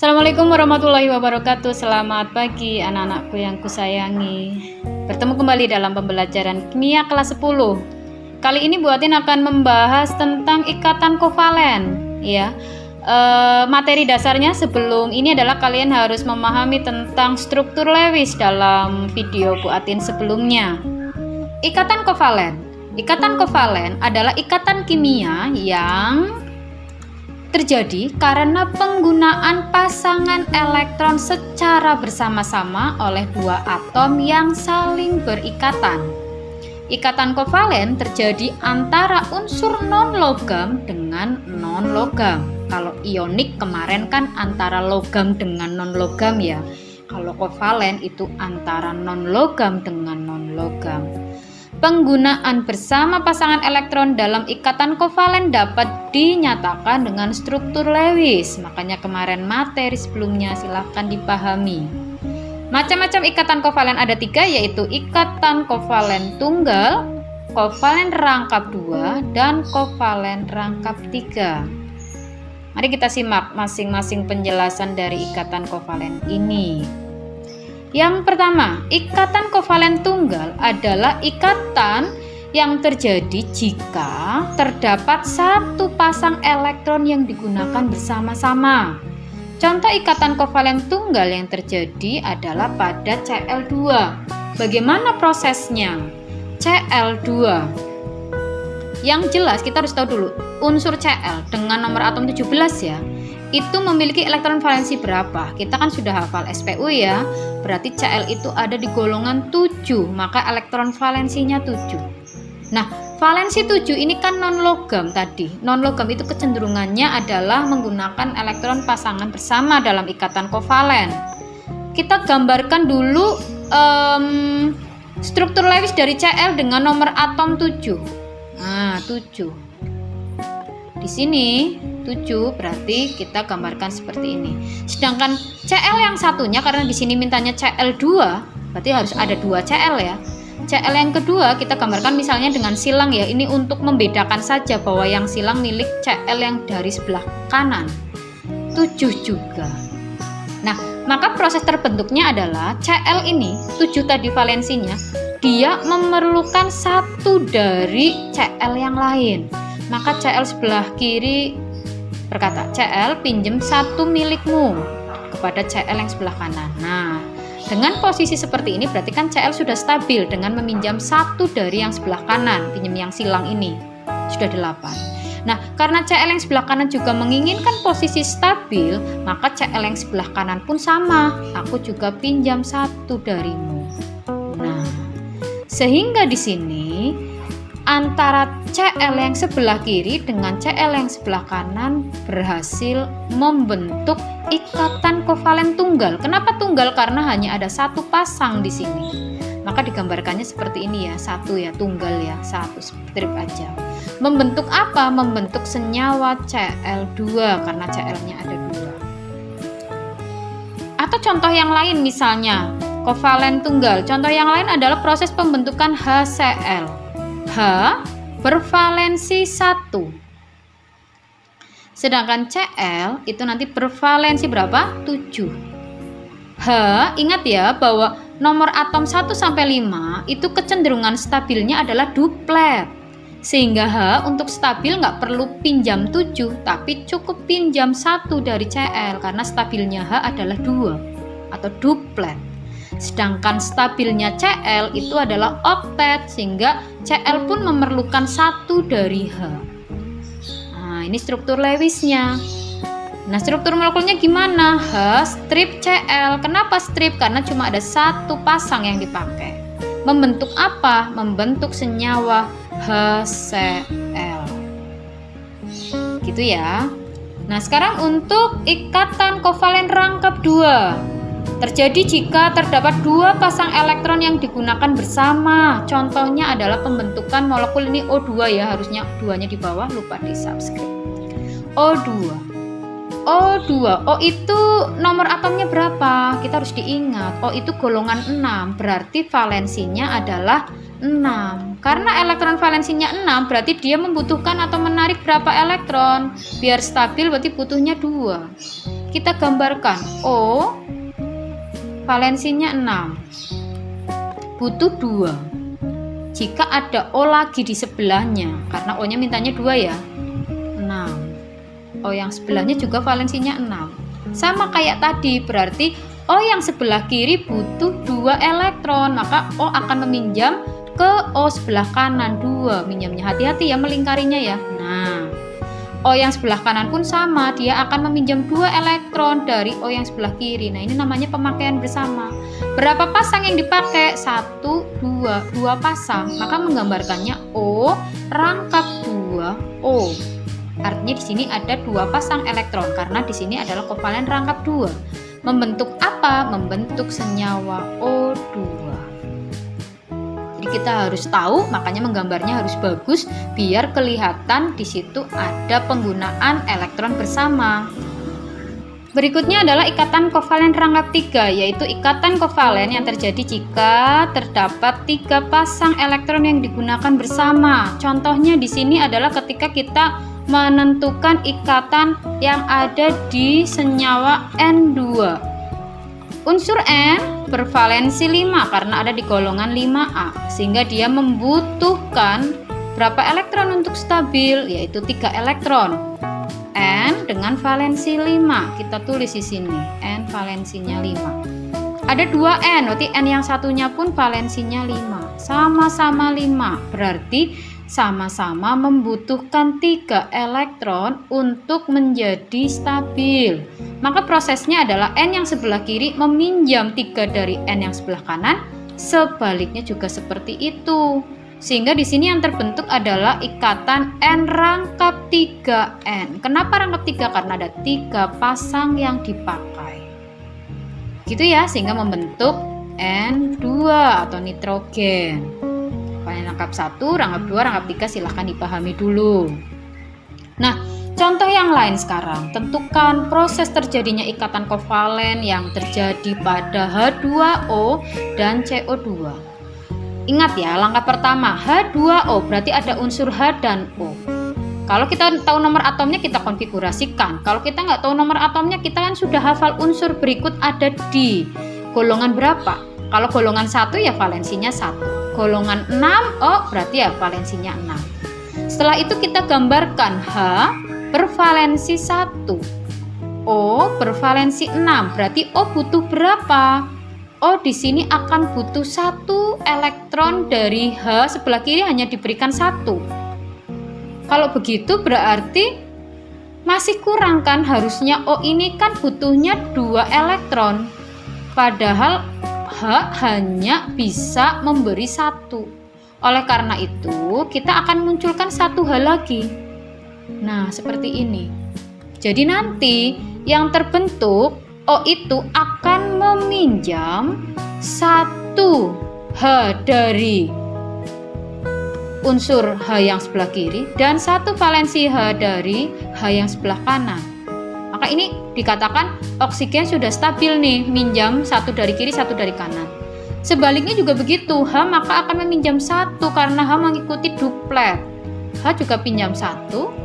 Assalamualaikum warahmatullahi wabarakatuh. Selamat pagi anak-anakku yang kusayangi. Bertemu kembali dalam pembelajaran kimia kelas 10. Kali ini Bu Atin akan membahas tentang ikatan kovalen ya. Materi dasarnya sebelum ini adalah kalian harus memahami tentang struktur Lewis dalam video Bu Atin sebelumnya. Ikatan kovalen. Ikatan kovalen adalah ikatan kimia yang terjadi karena penggunaan pasangan elektron secara bersama-sama oleh dua atom yang saling berikatan. Ikatan kovalen terjadi antara unsur non-logam dengan non-logam. Kalau ionik kemarin kan antara logam dengan non-logam ya. Kalau kovalen itu antara non-logam dengan non-logam. Penggunaan bersama pasangan elektron dalam ikatan kovalen dapat dinyatakan dengan struktur Lewis. Makanya kemarin materi sebelumnya silahkan dipahami. Macam-macam ikatan kovalen ada 3, yaitu ikatan kovalen tunggal, kovalen rangkap 2, dan kovalen rangkap 3. Mari kita simak masing-masing penjelasan dari ikatan kovalen ini. Yang pertama, ikatan kovalen tunggal adalah ikatan yang terjadi jika terdapat satu pasang elektron yang digunakan bersama-sama. Contoh ikatan kovalen tunggal yang terjadi adalah pada Cl2. Bagaimana prosesnya? Cl2. Yang jelas kita harus tahu dulu, unsur Cl dengan nomor atom 17 ya, itu memiliki elektron valensi berapa? Kita kan sudah hafal SPU ya. Berarti Cl itu ada di golongan 7, maka elektron valensinya 7. Nah, valensi 7 ini kan non-logam tadi. Non-logam itu kecenderungannya adalah menggunakan elektron pasangan bersama dalam ikatan kovalen. Kita gambarkan dulu struktur Lewis dari Cl dengan nomor atom 7. Nah, 7. Di sini 7 berarti kita gambarkan seperti ini. Sedangkan Cl yang satunya, karena di sini mintanya Cl2, berarti harus ada 2 Cl ya. Cl yang kedua kita gambarkan misalnya dengan silang ya. Ini untuk membedakan saja bahwa yang silang milik Cl yang dari sebelah kanan. 7 juga. Nah, maka proses terbentuknya adalah Cl ini 7 tadi valensinya, dia memerlukan satu dari Cl yang lain. Maka Cl sebelah kiri berkata, Cl pinjem satu milikmu kepada Cl yang sebelah kanan. Nah, dengan posisi seperti ini berarti kan Cl sudah stabil dengan meminjam satu dari yang sebelah kanan, pinjam yang silang ini, sudah 8. Nah, karena Cl yang sebelah kanan juga menginginkan posisi stabil, maka Cl yang sebelah kanan pun sama, aku juga pinjam satu darimu. Nah, sehingga di sini antara Cl yang sebelah kiri dengan Cl yang sebelah kanan berhasil membentuk ikatan kovalen tunggal. Kenapa tunggal? Karena hanya ada satu pasang di sini. Maka digambarkannya seperti ini ya, satu ya, tunggal ya, satu strip aja. Membentuk apa? Membentuk senyawa Cl2 karena Cl-nya ada 2. Atau contoh yang lain misalnya, kovalen tunggal. Contoh yang lain adalah proses pembentukan HCl. H bervalensi 1. Sedangkan Cl itu nanti bervalensi berapa? 7. H, ingat ya bahwa nomor atom 1 sampai 5 itu kecenderungan stabilnya adalah duplet. Sehingga H untuk stabil nggak perlu pinjam 7, tapi cukup pinjam 1 dari Cl karena stabilnya H adalah 2 atau duplet. Sedangkan stabilnya Cl itu adalah oktet, sehingga Cl pun memerlukan satu dari H. Nah, ini struktur Lewisnya. Nah, struktur molekulnya gimana? H strip Cl. Kenapa strip? Karena cuma ada satu pasang yang dipakai. Membentuk apa? Membentuk senyawa HCl. Gitu ya. Nah, sekarang untuk ikatan kovalen rangkap 2. Terjadi jika terdapat dua pasang elektron yang digunakan bersama. Contohnya adalah pembentukan molekul ini O2 ya, harusnya 2-nya di bawah, lupa di subscribe. O2. O itu nomor atomnya berapa? Kita harus diingat. O itu golongan 6, berarti valensinya adalah 6. Karena elektron valensinya 6, berarti dia membutuhkan atau menarik berapa elektron? Biar stabil berarti butuhnya 2. kita gambarkan O valensinya 6, butuh 2. Jika ada O lagi di sebelahnya, karena O nya mintanya 2 ya, 6. O yang sebelahnya juga valensinya 6. Sama kayak tadi, berarti O yang sebelah kiri butuh 2 elektron, maka O akan meminjam ke O sebelah kanan 2 minjamnya. Hati-hati ya melingkarinya ya. Nah, O yang sebelah kanan pun sama, dia akan meminjam 2 elektron dari O yang sebelah kiri. Nah, ini namanya pemakaian bersama. Berapa pasang yang dipakai? 1, 2 pasang. Maka menggambarkannya O rangkap 2 O. Artinya di sini ada 2 pasang elektron karena di sini adalah kovalen rangkap 2. Membentuk apa? Membentuk senyawa O2. Jadi kita harus tahu, makanya menggambarnya harus bagus biar kelihatan di situ ada penggunaan elektron bersama. Berikutnya adalah ikatan kovalen rangkap 3, yaitu ikatan kovalen yang terjadi jika terdapat 3 pasang elektron yang digunakan bersama. Contohnya di sini adalah ketika kita menentukan ikatan yang ada di senyawa N2. Unsur N bervalensi 5 karena ada di golongan 5A, sehingga dia membutuhkan berapa elektron untuk stabil, yaitu 3 elektron. N dengan valensi 5, kita tulis di sini N valensinya 5. Ada 2 N, berarti N yang satunya pun valensinya 5, sama-sama 5, berarti sama-sama membutuhkan 3 elektron untuk menjadi stabil. Maka prosesnya adalah N yang sebelah kiri meminjam 3 dari N yang sebelah kanan, sebaliknya juga seperti itu. Sehingga di sini yang terbentuk adalah ikatan N rangkap 3N. Kenapa rangkap 3? Karena ada 3 pasang yang dipakai. Gitu ya, sehingga membentuk N2 atau nitrogen. Rangkap 1, rangkap 2, rangkap 3 silahkan dipahami dulu. Nah, contoh yang lain sekarang. Tentukan proses terjadinya ikatan kovalen yang terjadi pada H2O dan CO2. Ingat ya, langkah pertama H2O berarti ada unsur H dan O. Kalau kita tahu nomor atomnya kita konfigurasikan. Kalau kita nggak tahu nomor atomnya kita kan sudah hafal unsur berikut ada di golongan berapa. Kalau golongan 1 ya valensinya 1. Golongan 6O berarti ya valensinya 6. Setelah itu kita gambarkan H bervalensi 1, O bervalensi 6. Berarti O butuh berapa? O di sini akan butuh 1 elektron dari H sebelah kiri hanya diberikan 1. Kalau begitu berarti masih kurang kan, harusnya O ini kan butuhnya 2 elektron. Padahal H hanya bisa memberi 1. Oleh karena itu, kita akan munculkan 1 H lagi. Nah, seperti ini. Jadi nanti yang terbentuk O itu akan meminjam 1 H dari unsur H yang sebelah kiri dan 1 valensi H dari H yang sebelah kanan. Maka ini dikatakan oksigen sudah stabil nih, minjam 1 dari kiri, 1 dari kanan. Sebaliknya juga begitu, H maka akan meminjam 1 karena H mengikuti duplet. H juga pinjam 1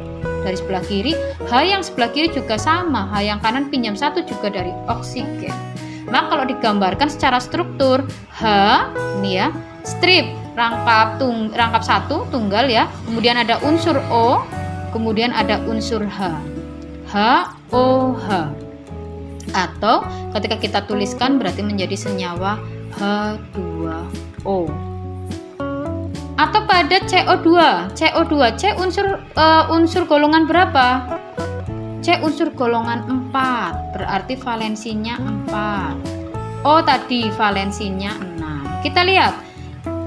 dari sebelah kiri, H yang sebelah kiri juga sama, H yang kanan pinjam 1 juga dari oksigen. Maka kalau digambarkan secara struktur, H ini ya, strip rangkap 1 tunggal ya, kemudian ada unsur O, kemudian ada unsur H. HOH, atau ketika kita tuliskan berarti menjadi senyawa H2O. Atau pada CO2, C unsur golongan berapa? C unsur golongan 4, berarti valensinya 4. O tadi valensinya 6. Kita lihat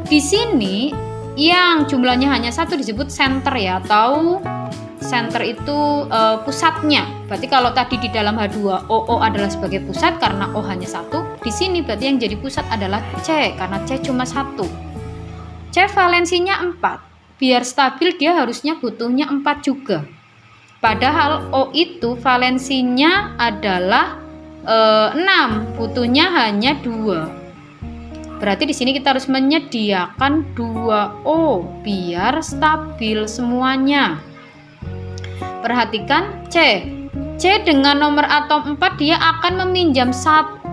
di sini yang jumlahnya hanya 1 disebut center ya, atau center itu pusatnya. Berarti kalau tadi di dalam H2O adalah sebagai pusat karena O hanya 1, di sini berarti yang jadi pusat adalah C karena C cuma 1. C valensinya 4. Biar stabil dia harusnya butuhnya 4 juga. Padahal O itu valensinya adalah 6, butuhnya hanya 2. Berarti di sini kita harus menyediakan 2O biar stabil semuanya. Perhatikan C C dengan nomor atom 4 dia akan meminjam 2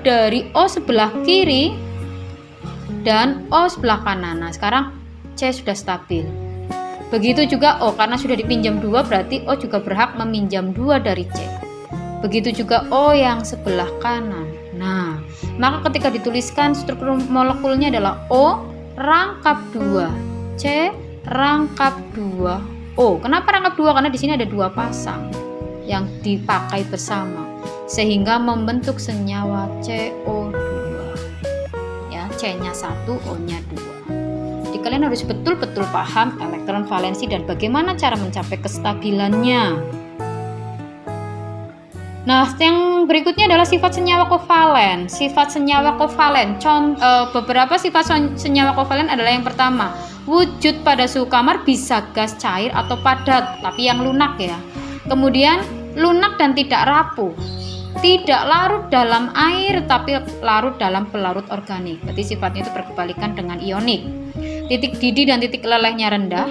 dari O sebelah kiri dan O sebelah kanan. Nah, sekarang C sudah stabil. Begitu juga O, karena sudah dipinjam 2 berarti O juga berhak meminjam 2 dari C. Begitu juga O yang sebelah kanan. Nah, maka ketika dituliskan struktur molekulnya adalah O rangkap 2, C rangkap 2, O. Kenapa rangkap 2? Karena di sini ada 2 pasang yang dipakai bersama sehingga membentuk senyawa CO2. Ya, C-nya 1, O-nya 2. Jadi kalian harus betul-betul paham elektron valensi dan bagaimana cara mencapai kestabilannya. Nah, yang berikutnya adalah sifat senyawa kovalen. Sifat senyawa kovalen. Beberapa sifat senyawa kovalen adalah yang pertama, wujud pada suhu kamar bisa gas, cair, atau padat, tapi yang lunak ya. Kemudian lunak dan tidak rapuh. Tidak larut dalam air, tapi larut dalam pelarut organik. Berarti sifatnya itu berkebalikan dengan ionik. Titik didih dan titik lelehnya rendah.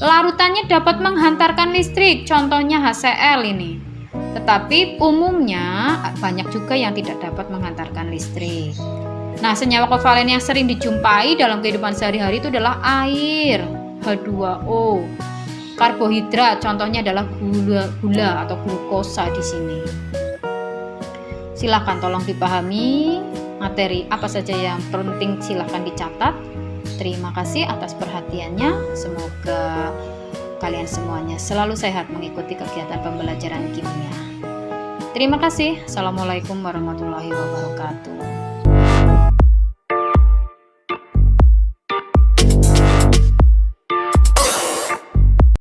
Larutannya dapat menghantarkan listrik, contohnya HCl ini. Tetapi umumnya banyak juga yang tidak dapat menghantarkan listrik. Nah, senyawa kovalen yang sering dijumpai dalam kehidupan sehari-hari itu adalah air, H2O. Karbohidrat, contohnya adalah gula atau glukosa di sini. Silakan tolong dipahami materi apa saja yang penting, silakan dicatat. Terima kasih atas perhatiannya. Semoga kalian semuanya selalu sehat mengikuti kegiatan pembelajaran kimia. Terima kasih. Assalamualaikum warahmatullahi wabarakatuh.